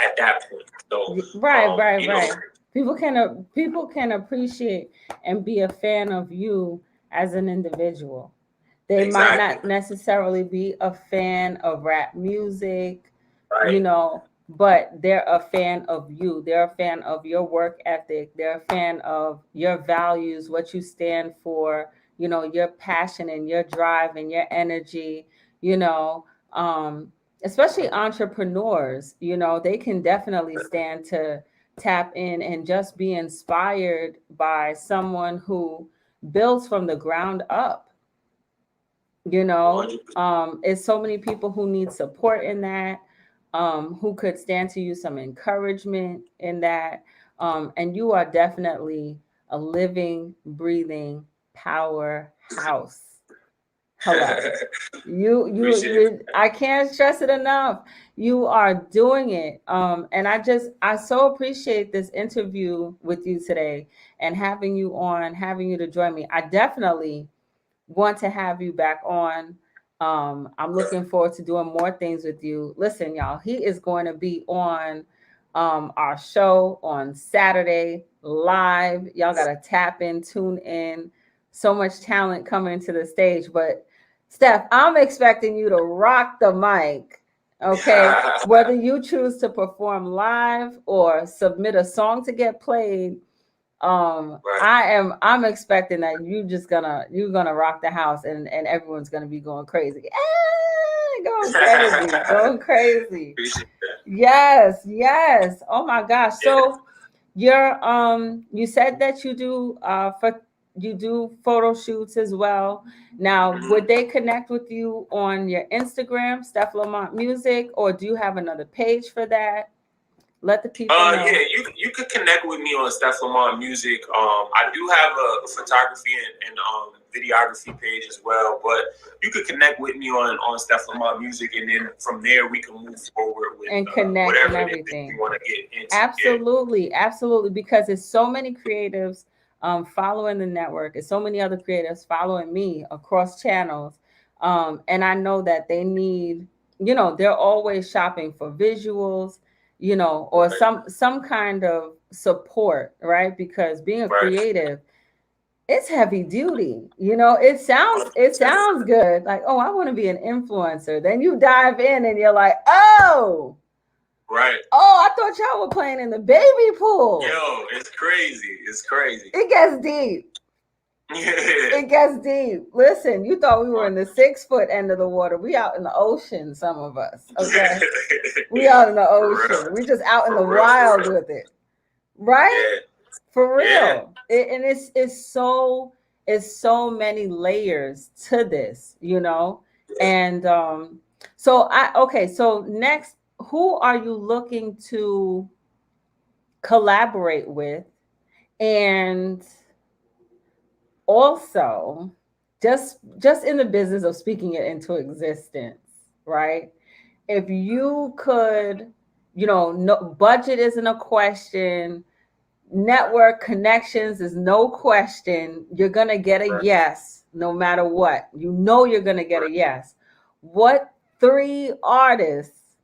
[SPEAKER 1] at that point. So
[SPEAKER 2] right. People can appreciate and be a fan of you as an individual. They might not necessarily be a fan of rap music, but they're a fan of you. They're a fan of your work ethic. They're a fan of your values, what you stand for, your passion and your drive and your energy, especially entrepreneurs, they can definitely stand to tap in and just be inspired by someone who builds from the ground up. It's so many people who need support in that, who could stand to use some encouragement in that. And you are definitely a living, breathing powerhouse. Hello.
[SPEAKER 1] Appreciate it.
[SPEAKER 2] I can't stress it enough. You are doing it. And I so appreciate this interview with you today and having you on, having you to join me. I definitely want to have you back on. I'm looking forward to doing more things with you. Listen, y'all, he is going to be on our show on Saturday live. Y'all got to tap in, tune in. So much talent coming to the stage. But Steph, I'm expecting you to rock the mic. Okay. Whether you choose to perform live or submit a song to get played,
[SPEAKER 1] Right.
[SPEAKER 2] I'm expecting that you're gonna rock the house and everyone's gonna be going crazy. Going crazy, going crazy.
[SPEAKER 1] Appreciate that.
[SPEAKER 2] Yes. Oh my gosh.
[SPEAKER 1] Yeah.
[SPEAKER 2] So you said that you do photo shoots as well. Now, would
[SPEAKER 1] Mhm.
[SPEAKER 2] they connect with you on your Instagram, Steph Lamont Music, or do you have another page for that? Let the people know.
[SPEAKER 1] Yeah, you could connect with me on Steph Lamonte Music. I do have a photography and videography page as well, but you could connect with me on Steph Lamonte Music, and then from there we can move forward with
[SPEAKER 2] And connect and
[SPEAKER 1] whatever it is that
[SPEAKER 2] everything.
[SPEAKER 1] you want to get into.
[SPEAKER 2] Absolutely, because there's so many creatives following the network, and so many other creatives following me across channels. And I know that they need, they're always shopping for visuals, or
[SPEAKER 1] Right.
[SPEAKER 2] some kind of support, right? Because being a
[SPEAKER 1] Right.
[SPEAKER 2] creative, it's heavy duty. It sounds good. Like, oh, I want to be an influencer. Then you dive in and you're like,
[SPEAKER 1] Right.
[SPEAKER 2] oh, I thought y'all were playing in the baby pool.
[SPEAKER 1] Yo, it's crazy. It's crazy.
[SPEAKER 2] It gets deep.
[SPEAKER 1] Yeah.
[SPEAKER 2] It gets deep. Listen, you thought we were in the 6-foot end of the water. We out in the ocean, some of us. Okay. We out in the ocean. We just out in the wild with it. Right?
[SPEAKER 1] Yeah.
[SPEAKER 2] For real.
[SPEAKER 1] Yeah.
[SPEAKER 2] And it's so many layers to this, And so next, who are you looking to collaborate with? And also, just in the business of speaking it into existence, right? If you could, no budget isn't a question, network connections is no question, you're gonna get a
[SPEAKER 1] Right.
[SPEAKER 2] yes no matter what. You're gonna get a yes. What 3 artists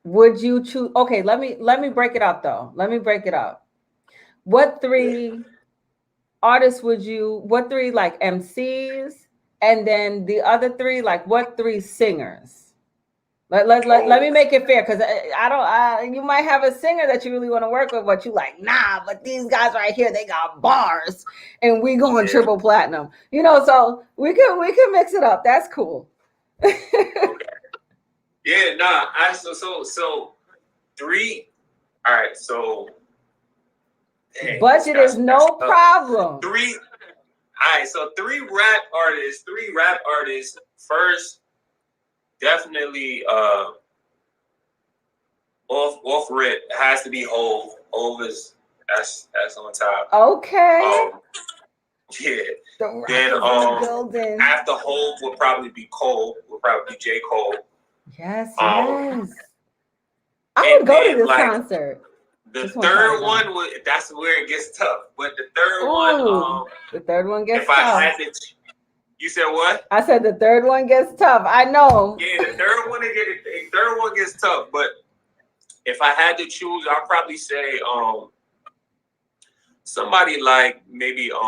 [SPEAKER 2] would you choose? Okay, let me break it up though. Let me break it up. What 3 artists what 3 like MCs, and then the other 3, like what 3 singers? Let me make it fair, because I don't. You might have a singer that you really want to work with, but you like, nah. But these guys right here, they got bars, and we going triple platinum. So we can mix it up. That's cool.
[SPEAKER 1] Okay. Yeah. Nah. So 3. All right. So. Dang,
[SPEAKER 2] Budget is no problem.
[SPEAKER 1] 3. All right. So 3 rap artists. 3 rap artists. First, definitely. Off rip has to be Hove. Hove is that's on top.
[SPEAKER 2] Okay.
[SPEAKER 1] Yeah.
[SPEAKER 2] The
[SPEAKER 1] Then
[SPEAKER 2] building.
[SPEAKER 1] after Hove would probably be Cole. Would probably be J. Cole.
[SPEAKER 2] Yes.
[SPEAKER 1] I
[SPEAKER 2] would go to this concert.
[SPEAKER 1] The third one that's where it gets tough. But the third one,
[SPEAKER 2] the third one gets
[SPEAKER 1] if
[SPEAKER 2] tough.
[SPEAKER 1] I had to, you said what?
[SPEAKER 2] I said the third one gets tough. I know.
[SPEAKER 1] Yeah, the third one gets tough. But if I had to choose, I'll probably say somebody like maybe I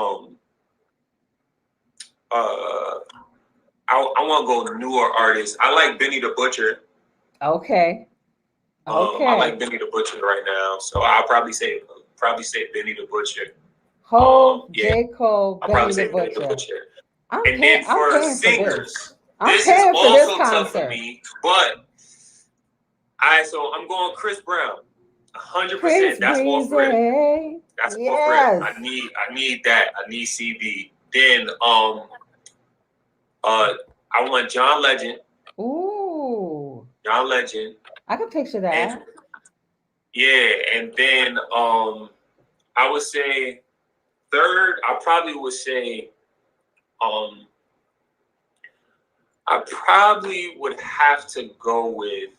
[SPEAKER 1] want to go newer artists. I like Benny the Butcher.
[SPEAKER 2] Okay.
[SPEAKER 1] I like Benny the Butcher right now, so I'll probably say Benny the Butcher.
[SPEAKER 2] Hove, J. Cole,
[SPEAKER 1] Benny
[SPEAKER 2] the
[SPEAKER 1] Butcher.
[SPEAKER 2] And
[SPEAKER 1] then for singers,
[SPEAKER 2] this
[SPEAKER 1] is also
[SPEAKER 2] concert.
[SPEAKER 1] Tough for me. But so I'm going Chris Brown, 100%. That's off rip. That's off rip. I need that. I need CB. Then I want John Legend.
[SPEAKER 2] Ooh.
[SPEAKER 1] John Legend.
[SPEAKER 2] I can picture that.
[SPEAKER 1] And then I would say third, I probably would say I probably would have to go with.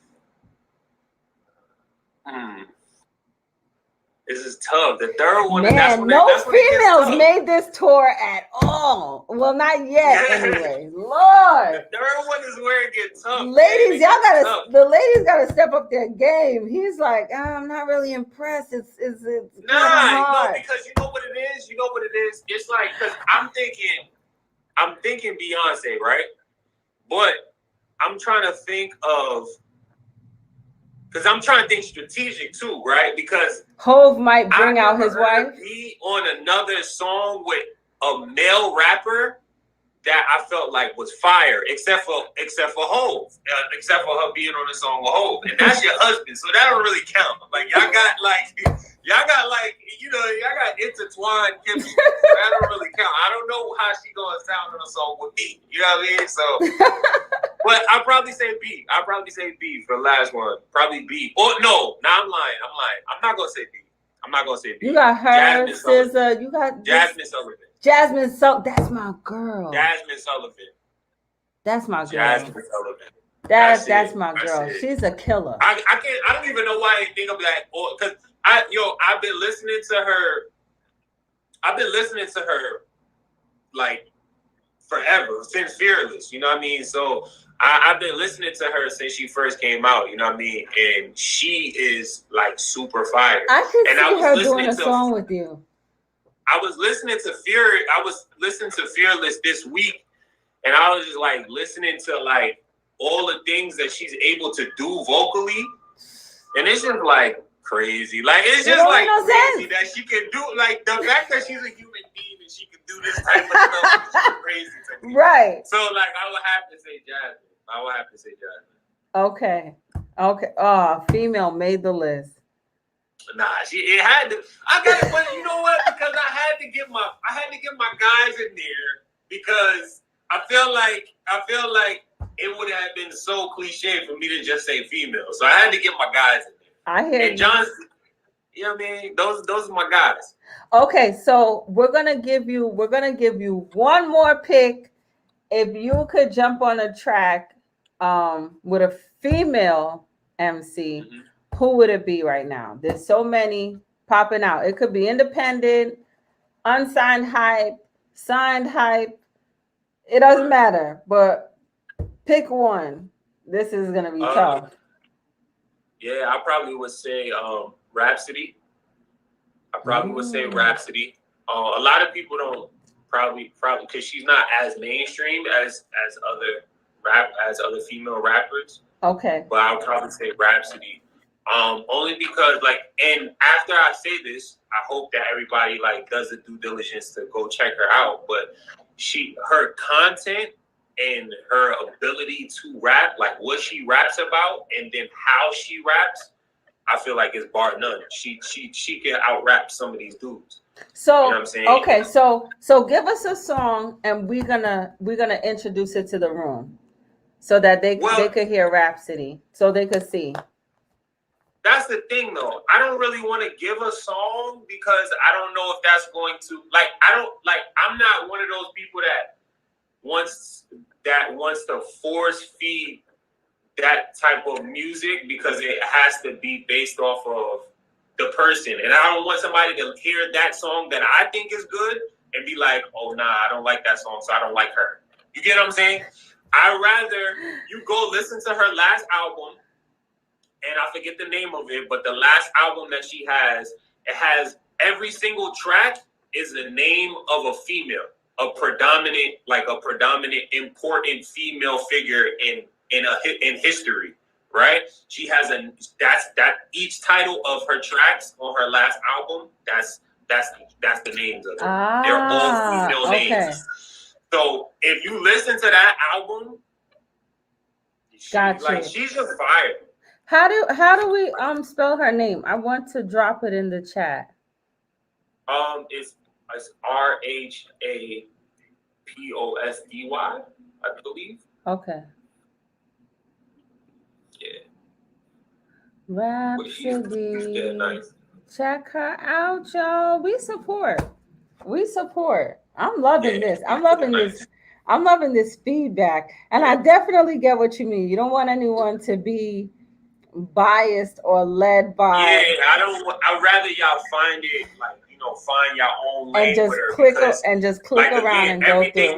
[SPEAKER 1] This is tough. The third one,
[SPEAKER 2] Man, no females made this tour at all. Well, not yet, anyway. Lord,
[SPEAKER 1] the third one is where it gets tough.
[SPEAKER 2] Ladies, the ladies gotta step up their game. He's like, I'm not really impressed. It's
[SPEAKER 1] no, because you know what it is. It's like, because I'm thinking Beyonce, right? But I'm trying to think of. Because I'm trying to think strategic too, right? Because
[SPEAKER 2] Hove might bring out his wife.
[SPEAKER 1] Be on another song with a male rapper that I felt like was fire, except for Hove, except for her being on the song with Hove, and that's your husband, so that don't really count. Like y'all got intertwined chemistry. So that don't really count. I don't know how she gonna sound on a song with me. You know what I mean? So, but I'll probably say B. For the last one. Probably B. Oh no, I'm lying. I'm not gonna say B.
[SPEAKER 2] You got her, SZA. You got
[SPEAKER 1] Jasmine Sullivan.
[SPEAKER 2] That's my girl.
[SPEAKER 1] Jasmine Sullivan.
[SPEAKER 2] That's my girl.
[SPEAKER 1] Jasmine Sullivan.
[SPEAKER 2] That's my girl. She's a killer.
[SPEAKER 1] I don't even know why I think of that. Because I've been listening to her like forever, since Fearless. You know what I mean? So I've been listening to her since she first came out. You know what I mean? And she is like super fire.
[SPEAKER 2] I could see her doing a song with you.
[SPEAKER 1] I was listening to Fearless this week, and I was just like listening to like all the things that she's able to do vocally, and it's just like crazy. Like it's just like crazy that she can do. Like the fact that she's a human being and she can do this type of stuff is crazy to me.
[SPEAKER 2] Right.
[SPEAKER 1] So like I would have to say Jasmine.
[SPEAKER 2] Okay. Oh, female made the list.
[SPEAKER 1] Nah, it had to. I got it, but you know what? Because I had to get my guys in there because I feel like it would have been so cliche for me to just say female. So I had to get my guys in there.
[SPEAKER 2] I hear
[SPEAKER 1] and Johnson, you know what I mean? Those are my guys.
[SPEAKER 2] Okay, so we're gonna give you one more pick. If you could jump on a track with a female MC. Mm-hmm. Who would it be right now? There's so many popping out. It could be independent, unsigned hype, signed hype. It doesn't matter, but pick one. This is going to be tough.
[SPEAKER 1] Yeah, I probably would say Rhapsody. A lot of people don't probably because she's not as mainstream as other female rappers.
[SPEAKER 2] Okay.
[SPEAKER 1] But I'll probably say Rhapsody. Only because and after I say this, I hope that everybody does the due diligence to go check her out. But her content and her ability to rap, like what she raps about, and then how she raps, I feel like is bar none. She can out rap some of these dudes.
[SPEAKER 2] So
[SPEAKER 1] you know what I'm saying?
[SPEAKER 2] Okay, so give us a song, and we're gonna introduce it to the room, so that they could hear Rhapsody, so they could see.
[SPEAKER 1] That's the thing, though. I don't really want to give a song because I don't know if that's going to I'm not one of those people that wants to force feed that type of music because it has to be based off of the person, and I don't want somebody to hear that song that I think is good and be like, "Oh, nah, I don't like that song, so I don't like her." You get what I'm saying? I'd rather you go listen to her last album. And I forget the name of it, but the last album that she has, it has every single track is the name of a female, a predominant important female figure in history, right? She has each title of her tracks on her last album. That's the names of them. They're all female names. So if you listen to that album, she's just fire.
[SPEAKER 2] How do we spell her name? I want to drop it in the chat.
[SPEAKER 1] It's RHAPOSDY, I believe.
[SPEAKER 2] Okay.
[SPEAKER 1] Yeah.
[SPEAKER 2] Rhapsody.
[SPEAKER 1] Nice.
[SPEAKER 2] Check her out, y'all. We support. I'm loving this. I'm loving this. I'm loving this feedback, and I definitely get what you mean. You don't want anyone to be biased or led
[SPEAKER 1] Yeah,
[SPEAKER 2] by
[SPEAKER 1] I'd rather y'all find it like, find your own
[SPEAKER 2] and
[SPEAKER 1] lane with
[SPEAKER 2] just
[SPEAKER 1] her
[SPEAKER 2] click
[SPEAKER 1] because,
[SPEAKER 2] and just click
[SPEAKER 1] like,
[SPEAKER 2] around
[SPEAKER 1] again,
[SPEAKER 2] and go through.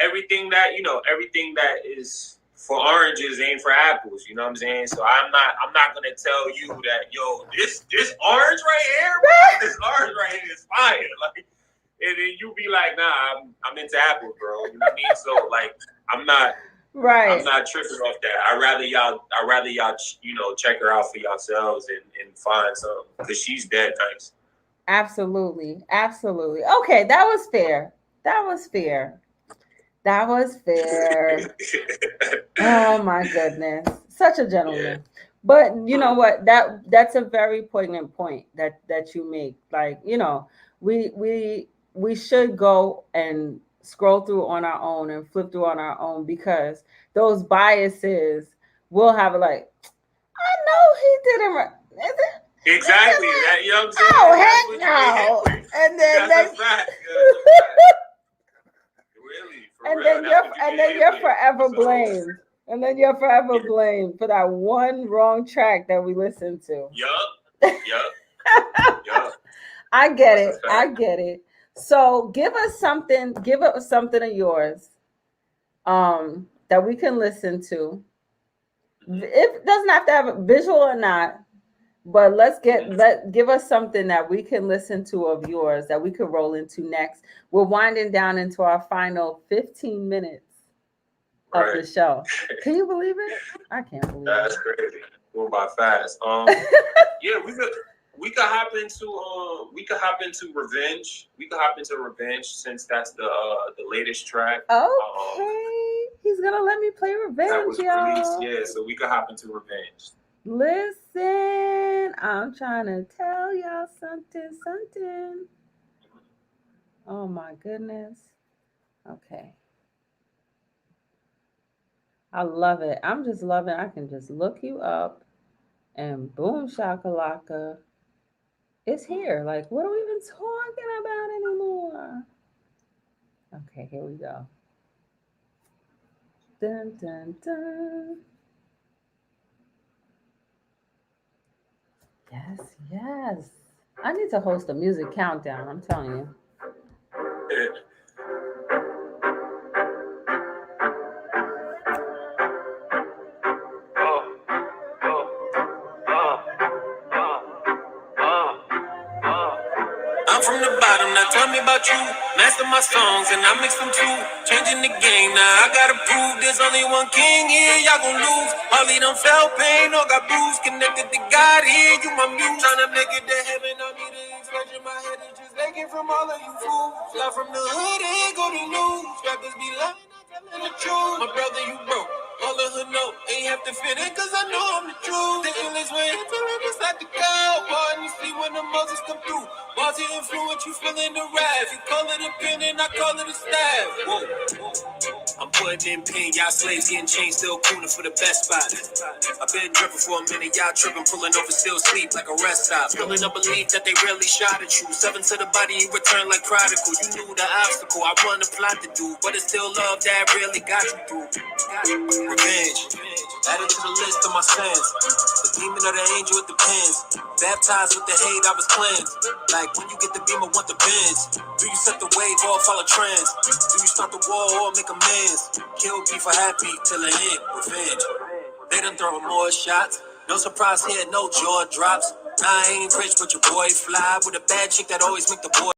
[SPEAKER 1] everything that is for oranges ain't for apples. You know what I'm saying? So I'm not gonna tell you that, yo, this orange right here, bro, this orange right here is fire. Like, and then you be like, nah, I'm into apples, bro. You know what I mean? So like, I'm not tripping off that. I'd rather y'all, check her out for yourselves and find something because she's dead nice.
[SPEAKER 2] Absolutely. Absolutely. Okay, that was fair. That was fair. That was fair. Oh my goodness. Such a gentleman.
[SPEAKER 1] Yeah.
[SPEAKER 2] But you know what? That's a very poignant point that you make. Like, we should go and scroll through on our own and flip through on our own because those biases will have like, I know he didn't. Is it?
[SPEAKER 1] Exactly. That, you know what I'm saying?
[SPEAKER 2] Oh, heck no. And then
[SPEAKER 1] that's a fact. Really, for
[SPEAKER 2] and
[SPEAKER 1] real.
[SPEAKER 2] then you're forever blamed. And then you're forever blamed for that one wrong track that we listened to.
[SPEAKER 1] Yup.
[SPEAKER 2] I get it. I get it. So give us something of yours that we can listen to. It doesn't have to have a visual or not, but give us something that we can listen to of yours that we could roll into next. We're winding down into our final 15 minutes of the show. Can you believe it? I can't believe it.
[SPEAKER 1] That's crazy. Going by fast. Yeah, we could hop into Revenge. We could hop into Revenge since that's the latest track.
[SPEAKER 2] Okay. He's gonna let me play Revenge,
[SPEAKER 1] that was
[SPEAKER 2] y'all.
[SPEAKER 1] released, yeah, so we could hop into Revenge.
[SPEAKER 2] Listen, I'm trying to tell y'all something. Oh my goodness. Okay. I love it. I'm just loving it. I can just look you up and boom shakalaka. It's here. Like, what are we even talking about anymore? Okay, here we go. Dun dun dun. Yes. I need to host a music countdown, I'm telling you.
[SPEAKER 3] I'm from the bottom, now tell me about you. Master my songs and I mix them too. Changing the game, now I gotta prove there's only one king here, y'all gon' lose. Hardly done felt pain or got bruised. Connected to God here, you my muse. Tryna make it to heaven, I need an expression. My head is just aching from all of you fools. Y'all from the hood, ain't go to news. Rappers be lying, I'm telling the truth. My brother, you broke. All of her know, ain't have to fit in, cause I know I'm the truth. The illest way until I'm inside the car. Boy, and you see when the Moses come through. Bars it influence, you feeling the wrath. You call it a pen and I call it a stab. Whoa. I'm putting in pain, y'all slaves getting chained, still cooning for the best spot. I've been dripping for a minute, y'all tripping, pulling over, still sleep like a rest stop. Filling up belief that they rarely shot at you. 7 to the body, you return like prodigal. You knew the obstacle, I run the plot to do, but it's still love that really got you through. Revenge, added to the list of my sins. The demon or the angel, it depends. Baptized with the hate, I was cleansed. Like when you get the beam, I want the bends. Do you set the wave or follow trends? Do you start the war or make amends? Kill beef for happy till the end. Revenge. They done throw more shots. No surprise here, no jaw drops. I ain't rich, but your boy fly with a bad chick that always make the boy.